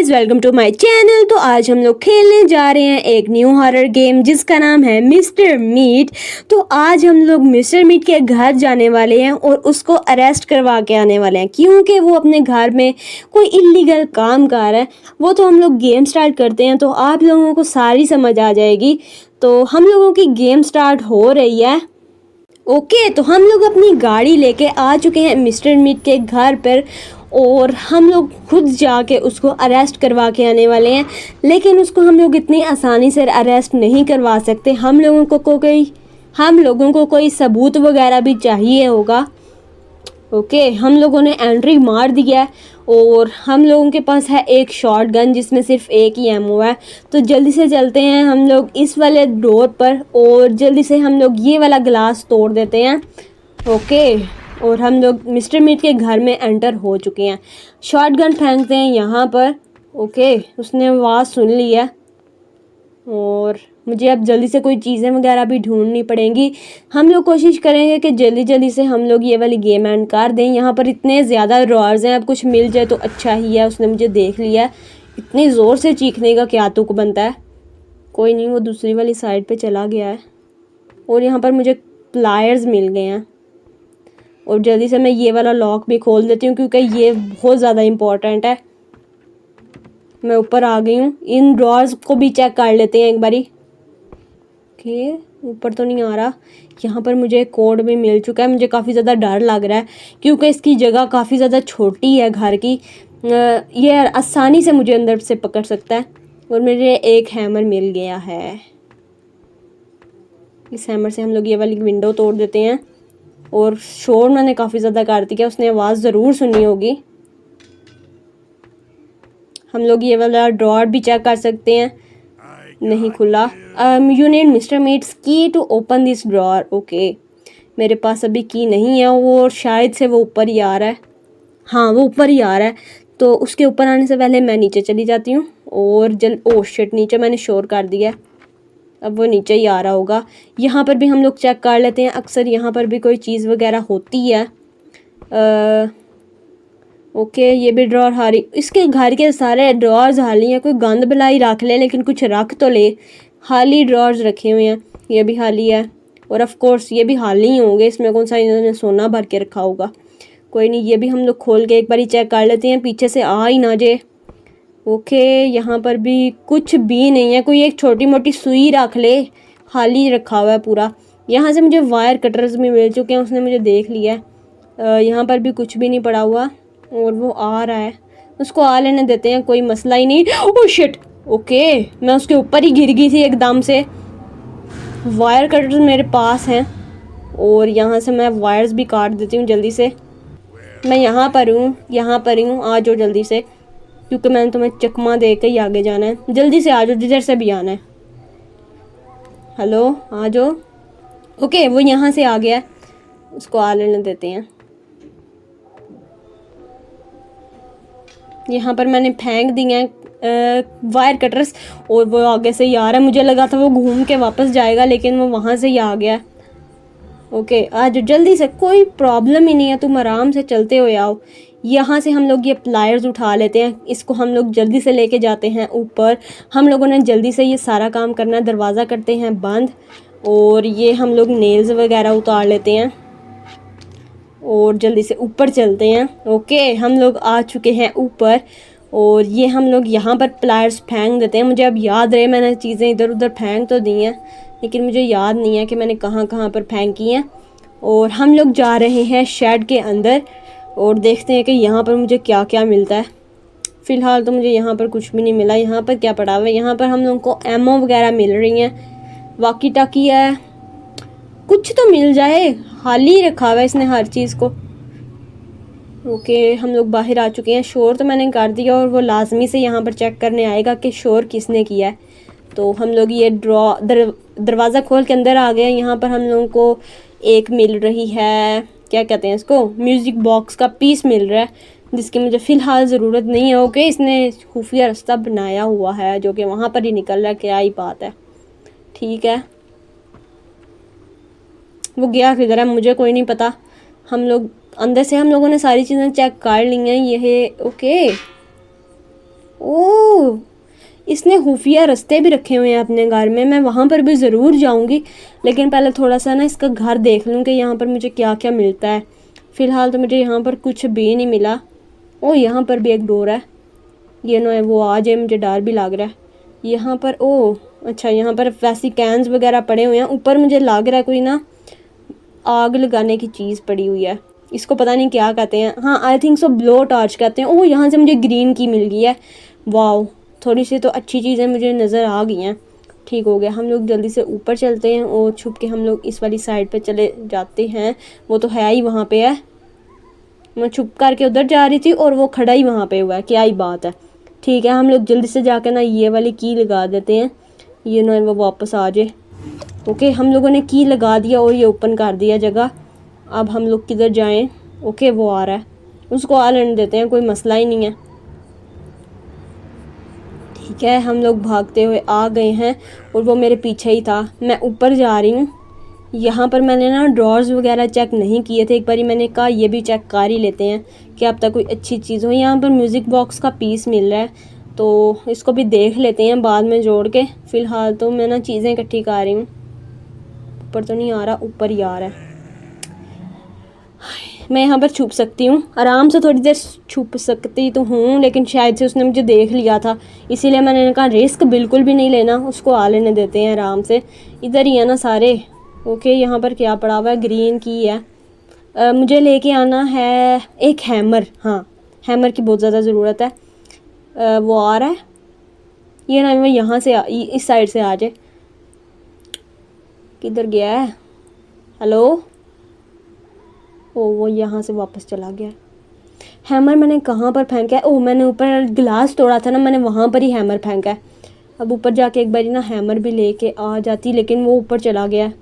Guys, welcome to my channel. तो आज हम लोग खेलने जा रहे हैं एक न्यू हॉरर गेम जिसका नाम है मिस्टर मीट। तो आज हम लोग मिस्टर मीट के घर जाने वाले हैं और उसको अरेस्ट करवा के आने वाले हैं क्योंकि वो अपने घर में कोई इलीगल काम कर रहा है। वो तो हम लोग गेम स्टार्ट करते हैं तो आप लोगों को सारी समझ आ जाएगी। तो हम लोगों की गेम स्टार्ट हो रही है। ओके, तो हम लोग अपनी गाड़ी लेके आ चुके हैं मिस्टर मीट के घर पर और हम लोग खुद जाके उसको अरेस्ट करवा के आने वाले हैं। लेकिन उसको हम लोग इतनी आसानी से अरेस्ट नहीं करवा सकते। हम लोगों को कोई सबूत वगैरह भी चाहिए होगा। ओके, हम लोगों ने एंट्री मार दी है और हम लोगों के पास है एक शॉट गन जिसमें सिर्फ एक ही एमओ है। तो जल्दी से चलते हैं हम लोग इस वाले डोर पर और जल्दी से हम लोग ये वाला ग्लास तोड़ देते हैं। ओके, और हम लोग मिस्टर मीट के घर में एंटर हो चुके हैं। शॉट गन फेंकते हैं यहाँ पर। ओके, उसने आवाज़ सुन ली है और मुझे अब जल्दी से कोई चीज़ें वगैरह भी ढूंढनी पड़ेंगी। हम लोग कोशिश करेंगे कि जल्दी जल्दी से हम लोग ये वाली गेम एंड कर दें। यहाँ पर इतने ज़्यादा ड्रॉर्स हैं, अब कुछ मिल जाए तो अच्छा ही है। उसने मुझे देख लिया, इतनी ज़ोर से चीखने का क्या तुक बनता है। कोई नहीं, वो दूसरी वाली साइड पे चला गया है। और यहाँ पर मुझे प्लायर्स मिल गए हैं और जल्दी से मैं ये वाला लॉक भी खोल देती हूँ क्योंकि ये बहुत ज़्यादा इम्पोर्टेंट है। मैं ऊपर आ गई हूँ, इन ड्रॉर्स को भी चेक कर लेते हैं एक बारी। ओके, ऊपर तो नहीं आ रहा। यहाँ पर मुझे कोड भी मिल चुका है। मुझे काफ़ी ज़्यादा डर लग रहा है क्योंकि इसकी जगह काफ़ी ज़्यादा छोटी है घर की। ये आसानी से मुझे अंदर से पकड़ सकता है। और मुझे एक हैमर मिल गया है। इस हैमर से हम लोग ये वाली विंडो तोड़ देते हैं। और शोर मैंने काफ़ी ज़्यादा कर दिया, उसने आवाज़ ज़रूर सुनी होगी। हम लोग ये वाला ड्रॉर भी चेक कर सकते हैं, नहीं खुला। You need Mr Meat's key to open this drawer. Okay, मेरे पास अभी की नहीं है और शायद से वो ऊपर ही आ रहा है। हाँ, वो ऊपर ही आ रहा है। तो उसके ऊपर आने से पहले मैं नीचे चली जाती हूँ और ओह शिट, नीचे मैंने शोर कर दिया। अब वो नीचे ही आ रहा होगा। यहाँ पर भी हम लोग चेक कर लेते हैं, अक्सर यहाँ पर भी कोई चीज़ वगैरह होती है। ओके, ये भी ड्रॉर हारी। इसके घर के सारे ड्रॉर्स खाली हैं। कोई गंद बलाई रख ले, लेकिन कुछ रख तो ले। खाली ड्रॉर्स रखे हुए हैं। ये भी खाली है और ऑफ कोर्स ये भी खाली ही होंगे। इसमें कौन सा इन्होंने सोना भर के रखा होगा। कोई नहीं, ये भी हम लोग खोल के एक बारी चेक कर लेते हैं, पीछे से आ ही ना जाए। ओके, यहाँ पर भी कुछ भी नहीं है। कोई एक छोटी मोटी सुई रख ले, खाली रखा हुआ है पूरा। यहाँ से मुझे वायर कटर्स भी मिल चुके हैं, उसने मुझे देख लिया है। यहाँ पर भी कुछ भी नहीं पड़ा हुआ और वो आ रहा है, उसको आ लेने देते हैं, कोई मसला ही नहीं। ओह शिट, ओके, मैं उसके ऊपर ही गिर गई थी एकदम से। वायर कटर्स मेरे पास हैं और यहाँ से मैं वायर्स भी काट देती हूँ जल्दी से। मैं यहाँ पर हूँ, आ जाओ जल्दी से क्योंकि मैंने तुम्हें चकमा दे के ही आगे जाना है। जल्दी से आ जाओ, जिधर से भी आना है। हेलो, आ जाओ। ओके, वो यहाँ से आ गया, उसको आ लेने देते हैं। यहाँ पर मैंने फेंक दी हैं वायर कटर्स और वो आगे से ही आ रहा है। मुझे लगा था वो घूम के वापस जाएगा, लेकिन वो वहाँ से ही आ गया। ओके, आ जाओ जल्दी से, कोई प्रॉब्लम ही नहीं है, तुम आराम से चलते हो आओ। यहाँ से हम लोग ये प्लायर्स उठा लेते हैं, इसको हम लोग जल्दी से लेके जाते हैं ऊपर। हम लोगों ने जल्दी से ये सारा काम करना है। दरवाज़ा करते हैं बंद और ये हम लोग नेल्स वगैरह उतार लेते हैं और जल्दी से ऊपर चलते हैं। ओके, हम लोग आ चुके हैं ऊपर और ये हम लोग यहाँ पर प्लायर्स फेंक देते हैं। मुझे अब याद रहे, मैंने चीज़ें इधर उधर फेंक तो दी हैं लेकिन मुझे याद नहीं है कि मैंने कहाँ कहाँ पर फेंकी हैं। और हम लोग जा रहे हैं शेड के अंदर और देखते हैं कि यहाँ पर मुझे क्या क्या मिलता है। फ़िलहाल तो मुझे यहाँ पर कुछ भी नहीं मिला। यहाँ पर क्या पड़ा हुआ है? यहाँ पर हम लोगों को एमओ वगैरह मिल रही हैं, वाकी टाकी है, कुछ तो मिल जाए। खाली रखा हुआ है इसने हर चीज़ को। ओके, हम लोग बाहर आ चुके हैं। शोर तो मैंने कर दिया और वो लाजमी से यहाँ पर चेक करने आएगा कि शोर किसने किया है। तो हम लोग ये दरवाज़ा खोल के अंदर आ गए। यहाँ पर हम लोगों को एक मिल रही है, क्या कहते हैं इसको, म्यूज़िक बॉक्स का पीस मिल रहा है जिसकी मुझे फ़िलहाल ज़रूरत नहीं है। ओके, इसने खुफिया रास्ता बनाया हुआ है जो कि वहाँ पर ही निकल रहा है। क्या ही बात है, ठीक है। वो गया किधर है मुझे कोई नहीं पता। हम लोग अंदर से हम लोगों ने सारी चीज़ें चेक कर ली हैं। ये ओके, ओ इसने खुफिया रास्ते भी रखे हुए हैं अपने घर में, मैं वहाँ पर भी ज़रूर जाऊँगी, लेकिन पहले थोड़ा सा ना इसका घर देख लूँ कि यहाँ पर मुझे क्या क्या मिलता है। फ़िलहाल तो मुझे यहाँ पर कुछ भी नहीं मिला। ओ यहाँ पर भी एक डोर है, ये ना वो आ जाए, मुझे डर भी लग रहा है यहाँ पर। ओ अच्छा, यहाँ पर वैसी कैंस वगैरह पड़े हुए हैं। ऊपर मुझे लग रहा है कोई ना आग लगाने की चीज़ पड़ी हुई है, इसको पता नहीं क्या कहते हैं। हाँ आई थिंक सो ब्लो टॉर्च कहते हैं। ओह यहाँ से मुझे ग्रीन की मिल गई है, वाओ थोड़ी सी तो अच्छी चीज़ें मुझे नज़र आ गई हैं। ठीक हो गया, हम लोग जल्दी से ऊपर चलते हैं और छुप के हम लोग इस वाली साइड पे चले जाते हैं। वो तो है ही वहाँ पे है, मैं छुप करके उधर जा रही थी और वो खड़ा ही वहाँ पे हुआ है, क्या ही बात है। ठीक है, हम लोग जल्दी से जाकर ना ये वाली की लगा देते हैं, ये ना वो वापस आ जाए। ओके हम लोगों ने की लगा दिया और ये ओपन कर दिया जगह। अब हम लोग किधर जाएं? ओके वो आ रहा है, उसको आ लेने देते हैं, कोई मसला ही नहीं है। ठीक है हम लोग भागते हुए आ गए हैं और वो मेरे पीछे ही था। मैं ऊपर जा रही हूँ। यहाँ पर मैंने ना ड्रॉर्स वगैरह चेक नहीं किए थे, एक बारी मैंने कहा ये भी चेक कर ही लेते हैं कि अब तक कोई अच्छी चीज़ हो। यहाँ पर म्यूज़िक बॉक्स का पीस मिल रहा है, तो इसको भी देख लेते हैं बाद में जोड़ के। फ़िलहाल तो मैं ना चीज़ें इकट्ठी कर रही हूँ। ऊपर तो नहीं आ रहा, ऊपर ही आ रहा है। मैं यहाँ पर छुप सकती हूँ, आराम से थोड़ी देर छुप सकती तो हूँ, लेकिन शायद से उसने मुझे देख लिया था, इसीलिए मैंने कहा रिस्क बिल्कुल भी नहीं लेना, उसको आ लेने देते हैं आराम से। इधर ही है ना सारे। ओके यहाँ पर क्या पड़ा हुआ है? ग्रीन की है। मुझे लेके आना है एक हैमर। हाँ हैमर की बहुत ज़्यादा ज़रूरत है। वो आ रहा है, ये ना मैं यहाँ से इस साइड से आ जाए। किधर गया है? हेलो, ओ वो यहाँ से वापस चला गया। हैमर मैंने कहाँ पर फेंका है? ओह मैंने ऊपर गिलास तोड़ा था ना, मैंने वहाँ पर ही हैमर फेंका है। अब ऊपर जाके एक बारी ना हैमर भी लेके आ जाती, लेकिन वो ऊपर चला गया।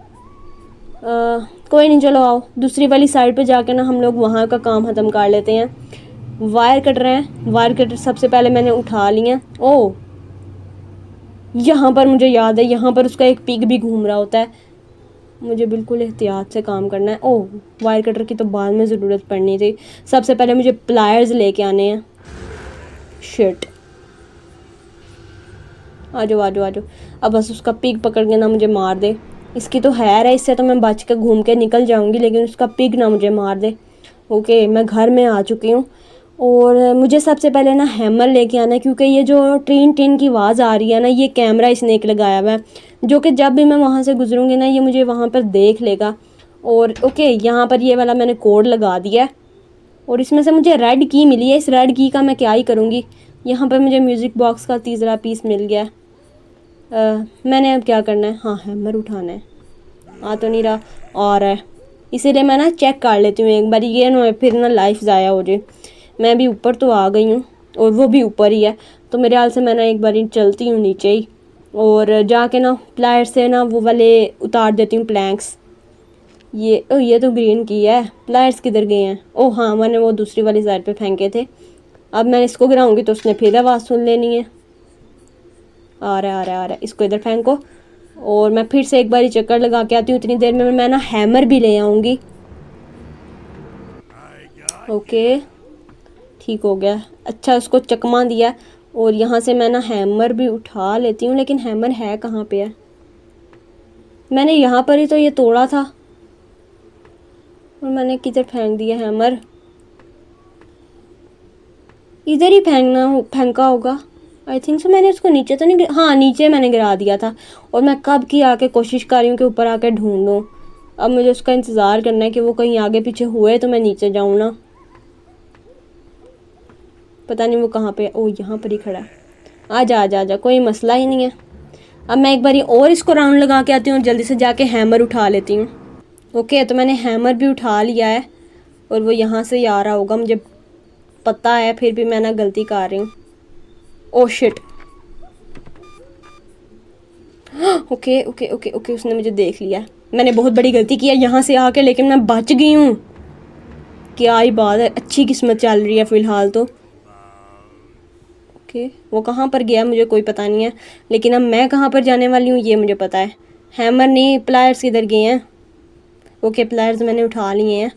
कोई नहीं, चलो आओ दूसरी वाली साइड पे जाके ना हम लोग वहाँ का काम ख़त्म कर लेते हैं। वायर कट रहे हैं, वायर कटर सबसे पहले मैंने उठा लिए। ओह यहाँ पर मुझे याद है, यहाँ पर उसका एक पिग भी घूम रहा होता है, मुझे बिल्कुल एहतियात से काम करना है। ओह वायर कटर की तो बाद में ज़रूरत पड़नी थी, सबसे पहले मुझे प्लायर्स लेके आने हैं। शिट, आ जाओ आ जाओ आ जाओ। अब बस उसका पिग पकड़ के ना मुझे मार दे। इसकी तो हैर है, इससे तो मैं बच के घूम के निकल जाऊंगी, लेकिन उसका पिग ना मुझे मार दे। ओके मैं घर में आ चुकी हूँ और मुझे सबसे पहले ना हैमर लेके आना है, क्योंकि ये जो टीन टीन की आवाज़ आ रही है ना, ये कैमरा इसने एक लगाया हुआ है, जो कि जब भी मैं वहाँ से गुजरूँगी ना ये मुझे वहाँ पर देख लेगा। और ओके यहाँ पर ये वाला मैंने कोड लगा दिया है और इसमें से मुझे रेड की मिली है। इस रेड की का मैं क्या ही करूँगी। यहाँ पर मुझे म्यूज़िक बॉक्स का तीसरा पीस मिल गया। मैंने अब क्या करना है? हाँ हैमर उठाना है। आ तो नहीं रहा, आ रहा है, इसीलिए मैं ना चेक कर लेती हूँ एक बार, ये ना फिर ना लाइफ ज़ाया हो जाए। मैं भी ऊपर तो आ गई हूँ और वो भी ऊपर ही है, तो मेरे हाल से मैं ना एक बार चलती हूँ नीचे ही और जाके ना प्लायर से ना वो वाले उतार देती हूँ प्लैंक्स। ये तो ग्रीन की है, प्लायर्स किधर गए हैं? ओह हाँ मैंने वो दूसरी वाली साइड पे फेंके थे। अब मैं इसको गिराऊंगी तो उसने फिर आवाज़ सुन लेनी है। आ रहा है आ रहा है आ रहा है, इसको इधर फेंको और मैं फिर से एक बारी चक्कर लगा के आती हूँ। इतनी देर में मैं ना हैमर भी ले आऊँगी। ओके ठीक हो गया, अच्छा उसको चकमा दिया और यहाँ से मैं ना हैमर भी उठा लेती हूँ, लेकिन हैमर है कहाँ पे है? मैंने यहाँ पर ही तो ये तोड़ा था और मैंने किधर फेंक दिया हैमर? इधर ही फेंका होगा आई थिंक सो। मैंने उसको नीचे तो नहीं, हाँ नीचे मैंने गिरा दिया था और मैं कब की आके कोशिश कर रही हूँ कि ऊपर आके ढूंढूं। अब मुझे उसका इंतज़ार करना है कि वो कहीं आगे पीछे हुए तो मैं नीचे जाऊँ ना। पता नहीं वो कहाँ पे है। ओ यहाँ पर ही खड़ा है, आ जा आ जा आ जा, कोई मसला ही नहीं है। अब मैं एक बारी और इसको राउंड लगा के आती हूँ और जल्दी से जाके हैमर उठा लेती हूँ। ओके तो मैंने हैमर भी उठा लिया है और वो यहाँ से ही आ रहा होगा, मुझे पता है, फिर भी मैं ना गलती कर रही हूँ। Oh shit, okay okay okay okay उसने मुझे देख लिया, मैंने बहुत बड़ी गलती की है यहाँ से आके, लेकिन मैं बच गई हूँ। क्या ही बात है, अच्छी किस्मत चल रही है फ़िलहाल तो। ओके वो कहाँ पर गया मुझे कोई पता नहीं है, लेकिन अब मैं कहाँ पर जाने वाली हूँ ये मुझे पता है। हैमर नहीं, प्लायर्स किधर गए हैं? ओके प्लायर्स मैंने उठा लिए हैं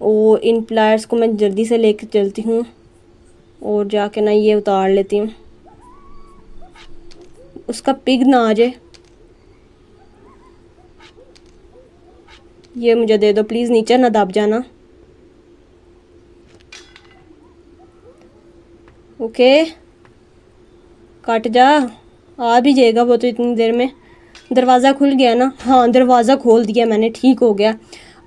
और इन प्लायर्स को मैं जल्दी से लेकर चलती हूँ और जाके ना ये उतार लेती हूँ। उसका पिग ना आ जाए। ये मुझे दे दो प्लीज़, नीचे ना दब जाना। ओके कट जा, आ भी जाएगा वो तो इतनी देर में। दरवाज़ा खुल गया ना? हाँ दरवाज़ा खोल दिया मैंने, ठीक हो गया।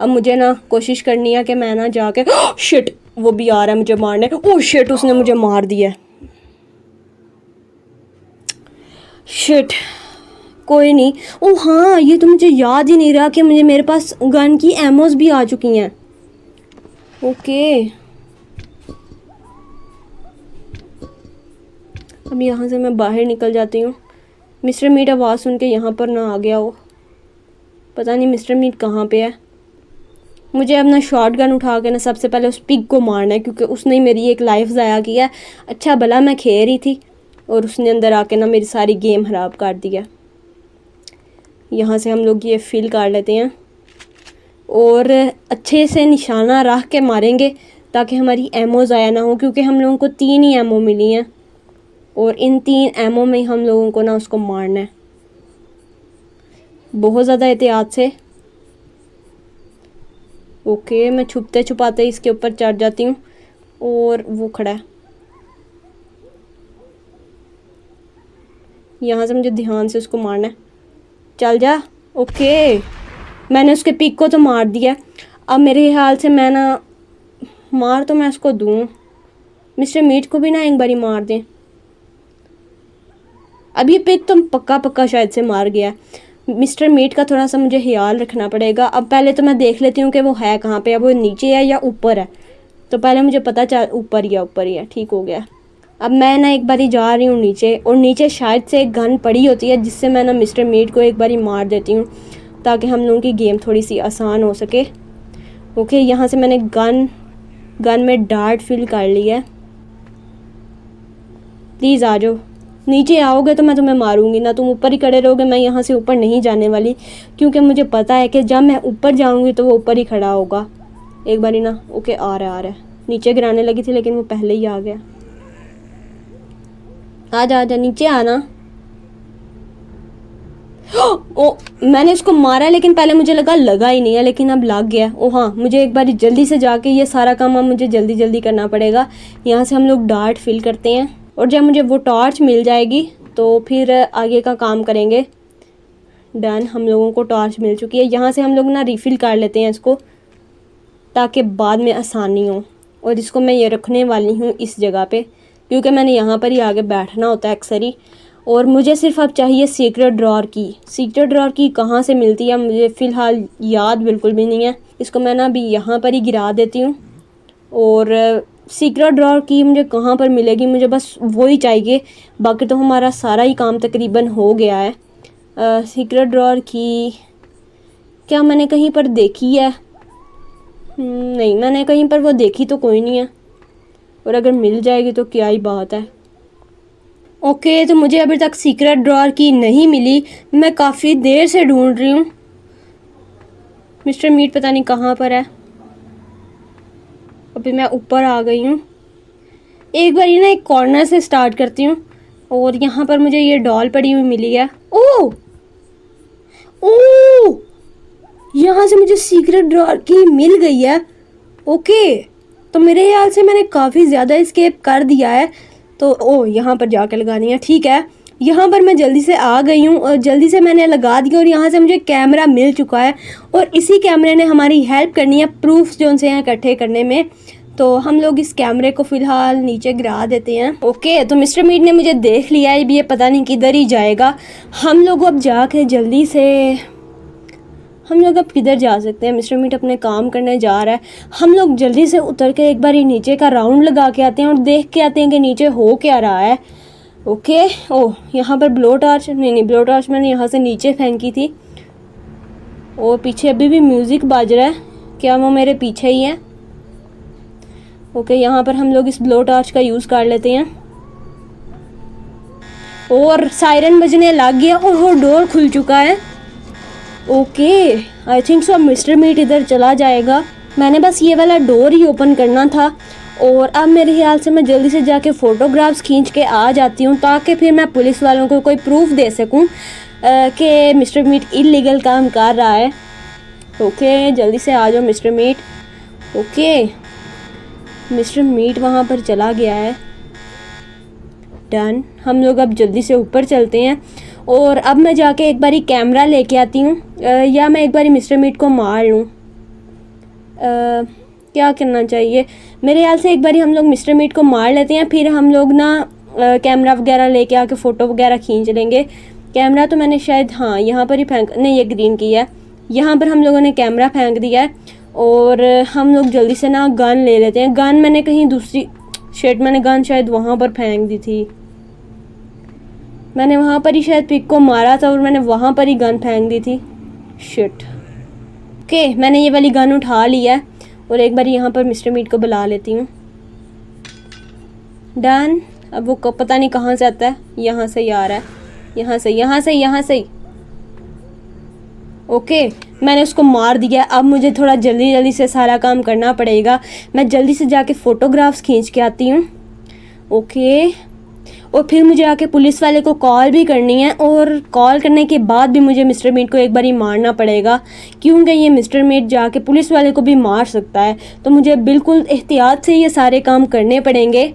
अब मुझे ना कोशिश करनी है कि मैं ना जाके शिट, वो भी आ रहा है मुझे मारने। ओह शिट, उसने मुझे मार दिया। शिट, कोई नहीं। ओह हाँ, ये तो मुझे याद ही नहीं रहा कि मुझे मेरे पास गन की एमोस भी आ चुकी हैं। ओके अब यहाँ से मैं बाहर निकल जाती हूँ। मिस्टर मीट आवाज़ सुन के यहाँ पर ना आ गया हो। पता नहीं मिस्टर मीट कहाँ पे है। मुझे अपना शॉट गन उठा के ना सबसे पहले उस पिग को मारना है, क्योंकि उसने मेरी एक लाइफ ज़ाया किया। अच्छा भला मैं खेल रही थी और उसने अंदर आके ना मेरी सारी गेम ख़राब कर दिया। यहाँ से हम लोग ये फिल कर लेते हैं और अच्छे से निशाना रख के मारेंगे ताकि हमारी एमो ज़ाया ना हो, क्योंकि हम लोगों को 3 ही एमो मिली हैं और इन 3 एमो में हम लोगों को ना उसको मारना है बहुत ज़्यादा एहतियात से। ओके मैं छुपते छुपाते इसके ऊपर चढ़ जाती हूँ और वो खड़ा है। यहाँ से मुझे ध्यान से उसको मारना है। चल जा। ओके मैंने उसके पिक को तो मार दिया। अब मेरे ख्याल से मैं ना मार तो मैं उसको दूँ, मिस्टर मीट को भी ना एक बारी मार दें। अब ये पिक तो पक्का शायद से मार गया। मिस्टर मीट का थोड़ा सा मुझे ख्याल रखना पड़ेगा। अब पहले तो मैं देख लेती हूँ कि वो है कहाँ पे। अब वो नीचे है या ऊपर है, तो पहले मुझे पता चल ऊपर ही है। ठीक हो गया। अब मैं ना एक बारी जा रही हूँ नीचे, और नीचे शायद से एक गन पड़ी होती है जिससे मैं ना मिस्टर मीट को एक बारी मार देती हूँ ताकि हम लोगों की गेम थोड़ी सी आसान हो सके। ओके यहाँ से मैंने गन में डार्ट फिल कर लिया है। प्लीज़ आ जाओ, नीचे आओगे तो मैं तुम्हें मारूंगी ना। तुम ऊपर ही खड़े रहोगे, मैं यहाँ से ऊपर नहीं जाने वाली, क्योंकि मुझे पता है कि जब मैं ऊपर जाऊंगी तो वो ऊपर ही खड़ा होगा। एक बारी ना। ओके आ रहा है। नीचे गिराने लगी थी लेकिन वो पहले ही आ गया। आजा नीचे आना। ओ मैंने इसको मारा लेकिन पहले मुझे लगा ही नहीं है, लेकिन अब लग गया। ओ हाँ मुझे एक बारी जल्दी से जाके ये सारा काम अब मुझे जल्दी करना पड़ेगा। यहाँ से हम लोग डार्ट फिल करते हैं और जब मुझे वो टॉर्च मिल जाएगी तो फिर आगे का काम करेंगे। डन, हम लोगों को टॉर्च मिल चुकी है। यहाँ से हम लोग ना रिफ़िल कर लेते हैं इसको ताकि बाद में आसानी हो। और इसको मैं ये रखने वाली हूँ इस जगह पे, क्योंकि मैंने यहाँ पर ही आगे बैठना होता है अक्सर ही। और मुझे सिर्फ अब चाहिए सीक्रेट ड्रॉर की। सीक्रेट ड्रॉर की कहाँ से मिलती है मुझे फ़िलहाल याद बिल्कुल भी नहीं है। इसको मैं ना अभी यहाँ पर ही गिरा देती हूँ। और सीक्रेट ड्रॉर की मुझे कहाँ पर मिलेगी, मुझे बस वो ही चाहिए। बाकी तो हमारा सारा ही काम तकरीबन हो गया है। सीक्रेट ड्रॉर की क्या मैंने कहीं पर देखी है? नहीं मैंने कहीं पर वो देखी तो कोई नहीं है, और अगर मिल जाएगी तो क्या ही बात है। ओके तो मुझे अभी तक सीक्रेट ड्रॉर की नहीं मिली, मैं काफ़ी देर से ढूंढ रही हूँ। मिस्टर मीट पता नहीं कहाँ पर है। अभी मैं ऊपर आ गई हूँ। एक बार ये ना एक कॉर्नर से स्टार्ट करती हूँ और यहाँ पर मुझे ये डॉल पड़ी हुई मिली है। ओह यहाँ से मुझे सीक्रेट ड्रॉर की मिल गई है। ओके तो मेरे ख्याल से मैंने काफ़ी ज़्यादा एस्केप कर दिया है। तो यहाँ पर जाकर लगानी है। ठीक है यहाँ पर मैं जल्दी से आ गई हूँ और जल्दी से मैंने लगा दिया, और यहाँ से मुझे कैमरा मिल चुका है और इसी कैमरे ने हमारी हेल्प करनी है प्रूफ्स जो उनसे हैं इकट्ठे करने में। तो हम लोग इस कैमरे को फ़िलहाल नीचे गिरा देते हैं। ओके तो मिस्टर मीट ने मुझे देख लिया है, ये पता नहीं किधर ही जाएगा। हम लोग अब जाके जल्दी से हम लोग अब किधर जा सकते हैं? मिस्टर मीट अपने काम करने जा रहा है। हम लोग जल्दी से उतर के एक बार ये नीचे का राउंड लगा के आते हैं और देख के आते हैं कि नीचे हो क्या रहा है। ओके यहाँ पर ब्लो टॉर्च नहीं ब्लो टॉर्च मैंने यहाँ से नीचे फेंकी थी। और पीछे अभी भी म्यूज़िक बाज रहा है, क्या वो मेरे पीछे ही है? ओके यहाँ पर हम लोग इस ब्लो टॉर्च का यूज़ कर लेते हैं और सायरन बजने लग गया और वो डोर खुल चुका है। Okay I think so Mr Meat इधर चला जाएगा। मैंने बस ये वाला डोर ही ओपन करना था और अब मेरे ख्याल से मैं जल्दी से जाके फ़ोटोग्राफ्स खींच के आ जाती हूँ, ताकि फिर मैं पुलिस वालों को कोई प्रूफ दे सकूँ कि मिस्टर मीट इलीगल काम कर रहा है। ओके, जल्दी से आ जाओ Mr Meat. Okay, Mr Meat वहाँ पर चला गया है। डन। हम लोग अब जल्दी से ऊपर चलते हैं और अब मैं जाके एक बारी कैमरा लेके आती हूँ, या मैं एक बारी मिस्टर मीट को मार लूँ। क्या करना चाहिए? मेरे ख्याल से एक बारी हम लोग मिस्टर मीट को मार लेते हैं, फिर हम लोग ना कैमरा वगैरह लेके आके फ़ोटो वगैरह खींच लेंगे। कैमरा तो मैंने शायद, हाँ, यहाँ पर ही फेंक, नहीं, ये ग्रीन की है। यहाँ पर हम लोगों ने कैमरा फेंक दिया है और हम लोग जल्दी से ना गन ले लेते हैं। गन मैंने कहीं दूसरी, शेट, मैंने गन शायद वहाँ पर फेंक दी थी। मैंने वहाँ पर ही शायद पिक को मारा था और मैंने वहाँ पर ही गन फेंक दी थी। शिट। ओके, मैंने ये वाली गन उठा लिया है और एक बार यहाँ पर मिस्टर मीट को बुला लेती हूँ। डन। अब वो पता नहीं कहाँ से आता है, यहाँ से ही आ रहा है, यहाँ से, यहाँ से, यहाँ से। ओके, मैंने उसको मार दिया। अब मुझे थोड़ा जल्दी जल्दी से सारा काम करना पड़ेगा। मैं जल्दी से जाके फ़ोटोग्राफ्स खींच के आती हूँ। ओके, और फिर मुझे आके पुलिस वाले को कॉल भी करनी है, और कॉल करने के बाद भी मुझे मिस्टर मीट को एक बारी मारना पड़ेगा, क्योंकि ये मिस्टर मीट जाके पुलिस वाले को भी मार सकता है। तो मुझे बिल्कुल एहतियात से ये सारे काम करने पड़ेंगे।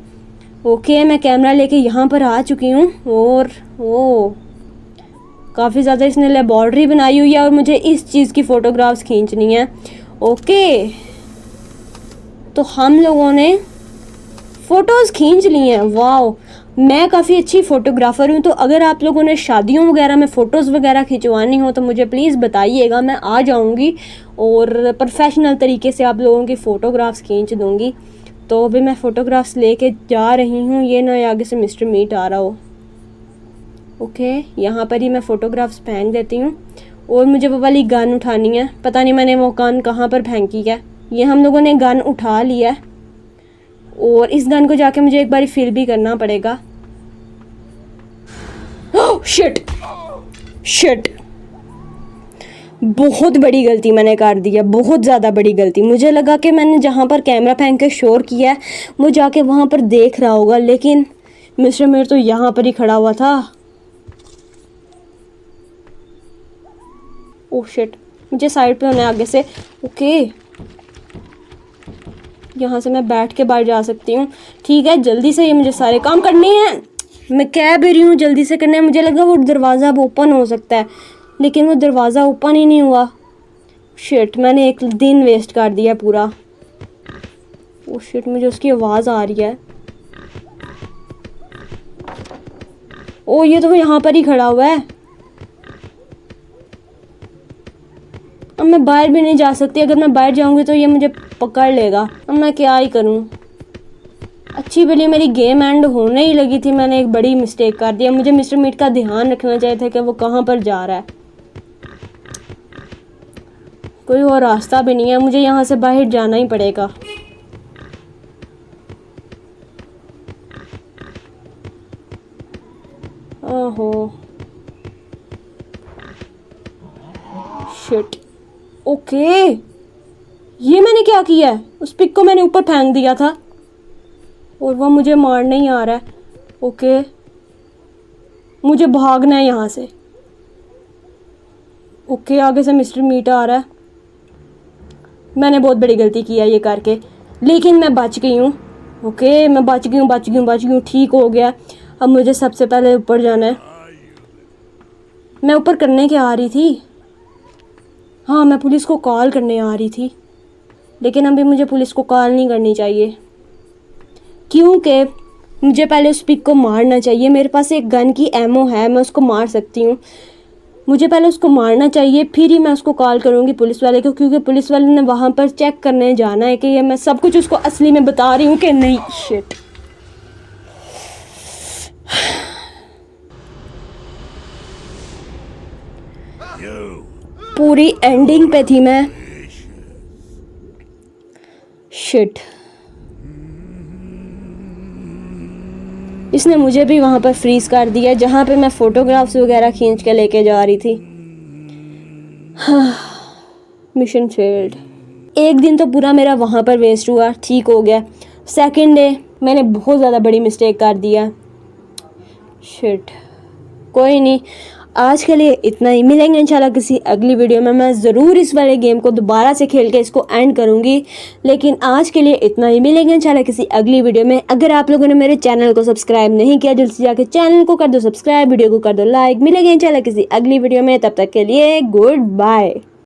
ओके, मैं कैमरा लेके यहाँ पर आ चुकी हूँ और ओ काफ़ी ज़्यादा इसने लेबॉर्ट्री बनाई हुई है और मुझे इस चीज़ की फ़ोटोग्राफ्स खींचनी है। ओके, तो हम लोगों ने फ़ोटोज़ खींच ली हैं। वाह, मैं काफ़ी अच्छी फ़ोटोग्राफ़र हूँ। तो अगर आप लोगों ने शादियों वगैरह में फ़ोटोज़ वगैरह खिंचवानी हो तो मुझे प्लीज़ बताइएगा, मैं आ जाऊँगी और प्रोफेशनल तरीके से आप लोगों की फ़ोटोग्राफ्स खींच दूँगी। तो अभी मैं फ़ोटोग्राफ्स लेके जा रही हूँ, ये ना आगे से मिस्टर मीट आ रहा हो। ओके, यहाँ पर ही मैं फ़ोटोग्राफ्स फेंक देती हूँ और मुझे वो वाली गन उठानी है। पता नहीं मैंने वो गन कहाँ पर फेंकी है। ये हम लोगों ने गन उठा लिया है और इस गन को जाके मुझे एक बारी फिल भी करना पड़ेगा। शिट, शिट, बहुत बड़ी गलती मैंने कर दी है, बहुत ज़्यादा बड़ी गलती। मुझे लगा कि मैंने जहाँ पर कैमरा फेंक के शोर किया है वो जाके वहाँ पर देख रहा होगा, लेकिन मिस्टर मीट तो यहाँ पर ही खड़ा हुआ था। ओह शिट, मुझे साइड पे होना है आगे से। ओके, यहाँ से मैं बैठ के बाहर जा सकती हूँ। ठीक है, जल्दी से ये मुझे सारे काम करने हैं। मैं कह भी रही हूँ जल्दी से करना है। मुझे लगा वो दरवाज़ा अब ओपन हो सकता है, लेकिन वो दरवाज़ा ओपन ही नहीं हुआ। शिट, मैंने एक दिन वेस्ट कर दिया पूरा। ओह शिट, मुझे उसकी आवाज़ आ रही है। ओ, ये तो यहाँ पर ही खड़ा हुआ है। अब मैं बाहर भी नहीं जा सकती। अगर मैं बाहर जाऊंगी तो ये मुझे पकड़ लेगा। अब मैं क्या ही करूं। अच्छी भली मेरी गेम एंड होने ही लगी थी, मैंने एक बड़ी मिस्टेक कर दिया। मुझे मिस्टर मीट का ध्यान रखना चाहिए था कि वो कहाँ पर जा रहा है। कोई और रास्ता भी नहीं है, मुझे यहाँ से बाहर जाना ही पड़ेगा। ओहो शिट। ओके, ये मैंने क्या किया है? उस पिक को मैंने ऊपर फेंक दिया था और वो मुझे मारने ही आ रहा है। ओके, मुझे भागना है यहाँ से। ओके, आगे से मिस्टर मीट आ रहा है। मैंने बहुत बड़ी गलती की है ये करके, लेकिन मैं बच गई हूँ। ओके, मैं बच गई हूँ। ठीक हो गया। अब मुझे सबसे पहले ऊपर जाना है। मैं ऊपर करने क्या आ रही थी? हाँ, मैं पुलिस को कॉल करने आ रही थी, लेकिन अभी मुझे पुलिस को कॉल नहीं करनी चाहिए, क्योंकि मुझे पहले उस पिक को मारना चाहिए। मेरे पास एक गन की एमो है, मैं उसको मार सकती हूँ। मुझे पहले उसको मारना चाहिए, फिर ही मैं उसको कॉल करूँगी पुलिस वाले को, क्योंकि पुलिस वाले ने वहाँ पर चेक करने जाना है कि ये मैं सब कुछ उसको असली में बता रही हूँ कि नहीं। शिट। पूरी एंडिंग पे थी मैं। शिट, इसने मुझे भी वहाँ पर फ्रीज कर दिया जहाँ पे मैं फ़ोटोग्राफ्स वगैरह खींच के लेके जा रही थी। Mission failed. एक दिन तो पूरा मेरा वहाँ पर वेस्ट हुआ। ठीक हो गया, सेकंड डे मैंने बहुत ज़्यादा बड़ी मिस्टेक कर दिया। शिट, कोई नहीं, आज के लिए इतना ही। मिलेंगे इंशाल्लाह किसी अगली वीडियो में। मैं ज़रूर इस वाले गेम को दोबारा से खेल के इसको एंड करूँगी, लेकिन आज के लिए इतना ही। मिलेंगे इंशाल्लाह किसी अगली वीडियो में। अगर आप लोगों ने मेरे चैनल को सब्सक्राइब नहीं किया, जल्दी से जाकर चैनल को कर दो सब्सक्राइब, वीडियो को कर दो लाइक। मिलेंगे इंशाल्लाह किसी अगली वीडियो में, तब तक के लिए गुड बाय।